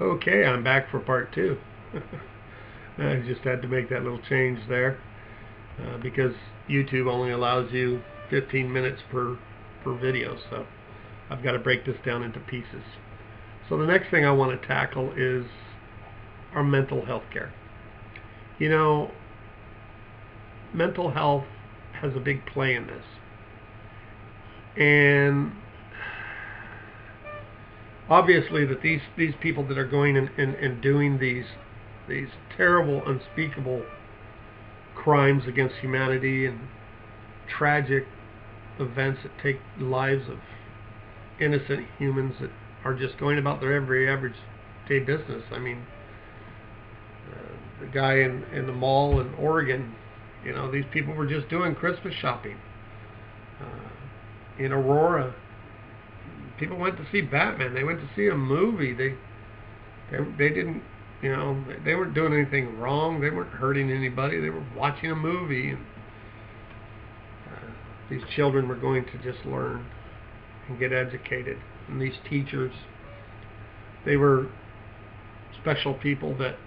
Okay, I'm back for part two. I just had to make that little change there because YouTube only allows you 15 minutes per video, so I've got to break this down into pieces. So the next thing I want to tackle is our mental health care. You know, mental health has a big play in this. And obviously that these people that are going and doing these terrible, unspeakable crimes against humanity and tragic events that take lives of innocent humans that are just going about their average day business. I mean, the guy in the mall in Oregon, you know, these people were just doing Christmas shopping. In Aurora, people went to see Batman. They went to see a movie. They didn't, you know, they weren't doing anything wrong. They weren't hurting anybody. They were watching a movie, and these children were going to just learn and get educated. And these teachers, they were special people that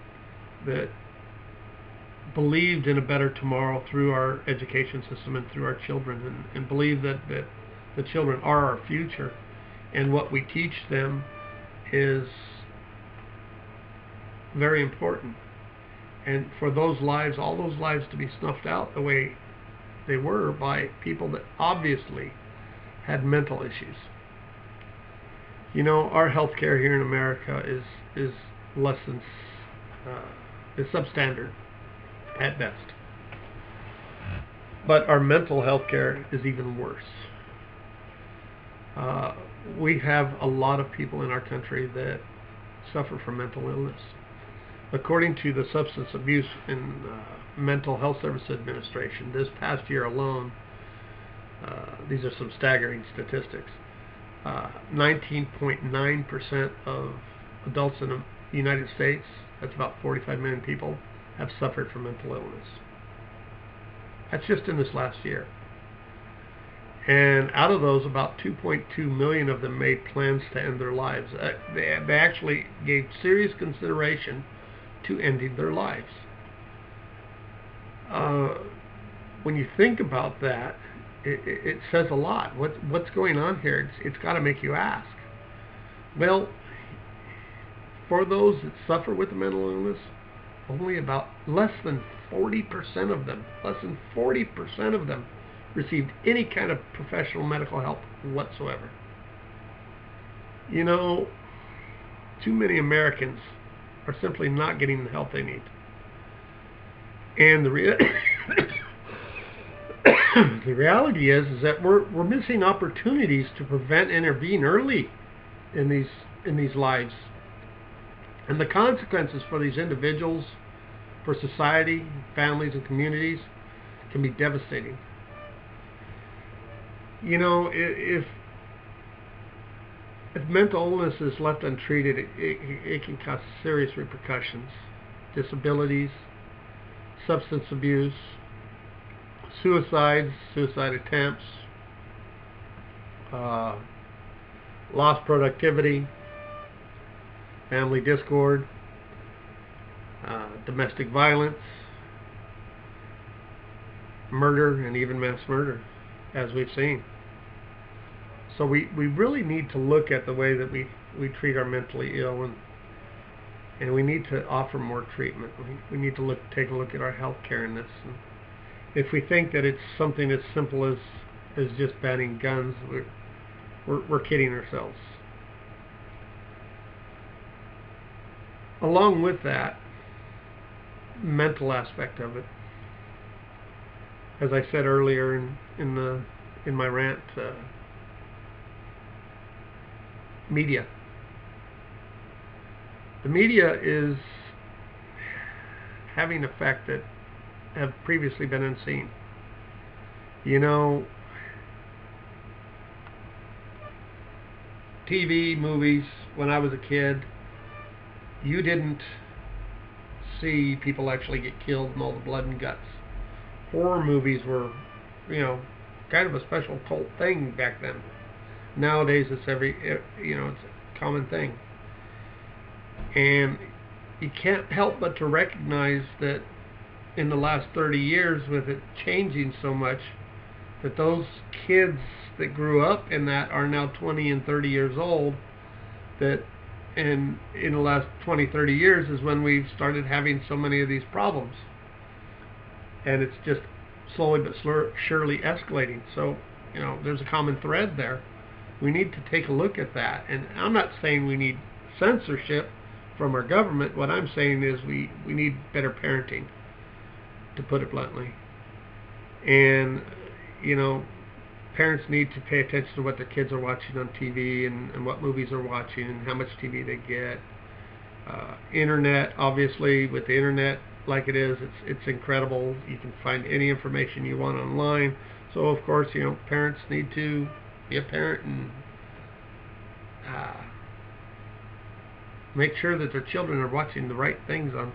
believed in a better tomorrow through our education system and through our children, and believed that the children are our future, and what we teach them is very important. And for those lives, all those lives, to be snuffed out the way they were by people that obviously had mental issues. You know, our healthcare here in America is less than is substandard at best. But our mental health care is even worse. We have a lot of people in our country that suffer from mental illness. According to the Substance Abuse and Mental Health Service Administration, this past year alone, these are some staggering statistics, 19.9% of adults in the United States, that's about 45 million people, have suffered from mental illness. That's just in this last year. And out of those, about 2.2 million of them made plans to end their lives. They actually gave serious consideration to ending their lives. When you think about that, it says a lot. What's going on here? It's got to make you ask. Well, for those that suffer with a mental illness, only about less than 40% of them received any kind of professional medical help whatsoever. You know, too many Americans are simply not getting the help they need. And the reality is that we're missing opportunities to prevent and intervene early in these lives. And the consequences for these individuals, for society, families, and communities can be devastating. You know, if mental illness is left untreated, it can cause serious repercussions: disabilities, substance abuse, suicide attempts, lost productivity, family discord, domestic violence, murder, and even mass murder, as we've seen. So we really need to look at the way that we treat our mentally ill, and we need to offer more treatment. We need to take a look at our health care in this. And if we think that it's something as simple as just banning guns, we're kidding ourselves. Along with that mental aspect of it, as I said earlier in my rant, media. The media is having an effect that have previously been unseen. You know, TV, movies, when I was a kid, you didn't see people actually get killed and all the blood and guts. Horror movies were, you know, kind of a special cult thing back then. Nowadays, it's it's a common thing. And you can't help but to recognize that in the last 30 years, with it changing so much, that those kids that grew up in that are now 20 and 30 years old, that in the last 20, 30 years is when we've started having so many of these problems. And it's just slowly but surely escalating. So, there's a common thread there. We need to take a look at that. And I'm not saying we need censorship from our government. What I'm saying is we need better parenting, to put it bluntly. And, parents need to pay attention to what their kids are watching on TV and what movies they're watching and how much TV they get. Internet, obviously, with the internet like it is, it's incredible. You can find any information you want online. So, of course, parents need to be a parent and make sure that their children are watching the right things on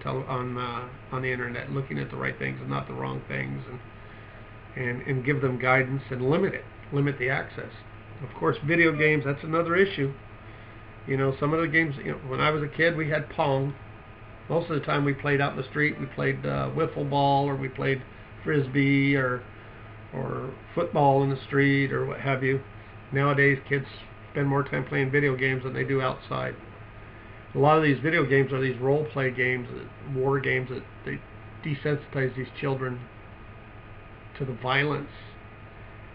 the internet, looking at the right things and not the wrong things, and give them guidance and limit the access. Of course, video games, that's another issue. Some of the games, when I was a kid, we had Pong. Most of the time we played out in the street. We played wiffle ball, or we played frisbee, or football in the street, or what have you. Nowadays, kids spend more time playing video games than they do outside. A lot of these video games are these role-play games, war games, that they desensitize these children to the violence.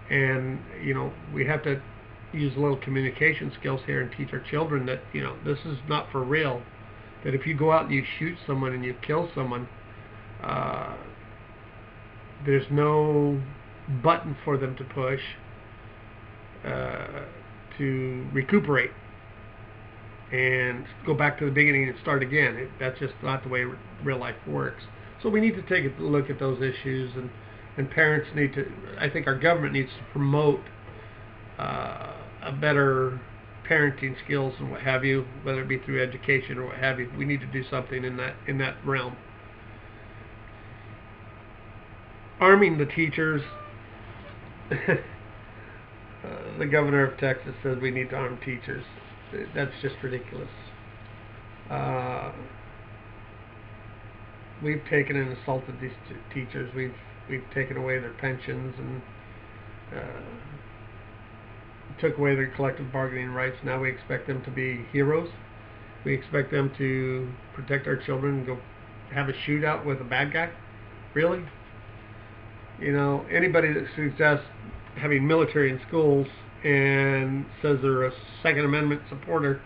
And, we have to use a little communication skills here and teach our children that, this is not for real. That if you go out and you shoot someone and you kill someone, there's no button for them to push to recuperate and go back to the beginning and start again. That's just not the way real life works. So we need to take a look at those issues, and parents need to, I think our government needs to promote a better parenting skills and what have you, whether it be through education or what have you. We need to do something in that realm. Arming the teachers. The governor of Texas says we need to arm teachers. That's just ridiculous. We've taken and assaulted these teachers. We've taken away their pensions and took away their collective bargaining rights. Now we expect them to be heroes. We expect them to protect our children and go have a shootout with a bad guy. Really? Anybody that suggests having military in schools and says they're a Second Amendment supporter,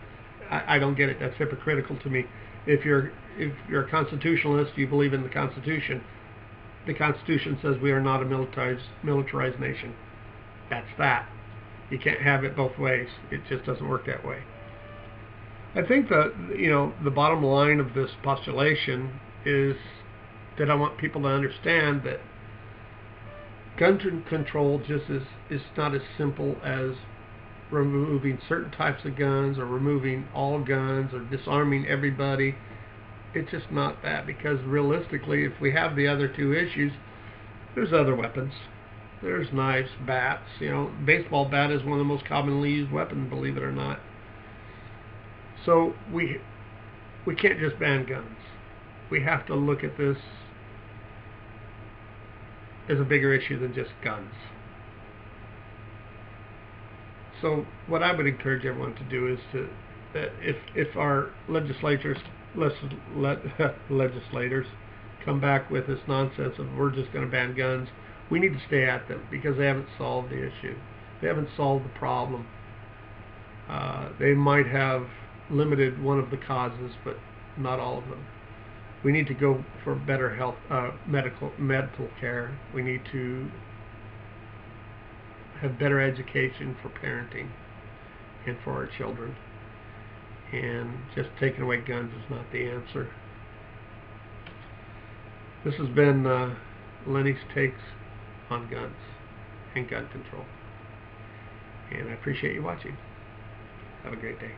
I don't get it. That's hypocritical to me. If you're a constitutionalist, you believe in the Constitution. The Constitution says we are not a militarized nation. That's that. You can't have it both ways. It just doesn't work that way. I think that the bottom line of this postulation is that I want people to understand that gun control just is not as simple as removing certain types of guns or removing all guns or disarming everybody. It's just not that, because realistically, if we have the other two issues, there's other weapons. There's knives, bats. Baseball bat is one of the most commonly used weapons, believe it or not. So we can't just ban guns. We have to look at this as a bigger issue than just guns. So what I would encourage everyone to do is that if our legislators come back with this nonsense of we're just going to ban guns, we need to stay at them, because they haven't solved the issue. They haven't solved the problem. They might have limited one of the causes, but not all of them. We need to go for better health, medical care. We need to have better education for parenting and for our children. And just taking away guns is not the answer. This has been Lenny's takes on guns and gun control. And I appreciate you watching. Have a great day.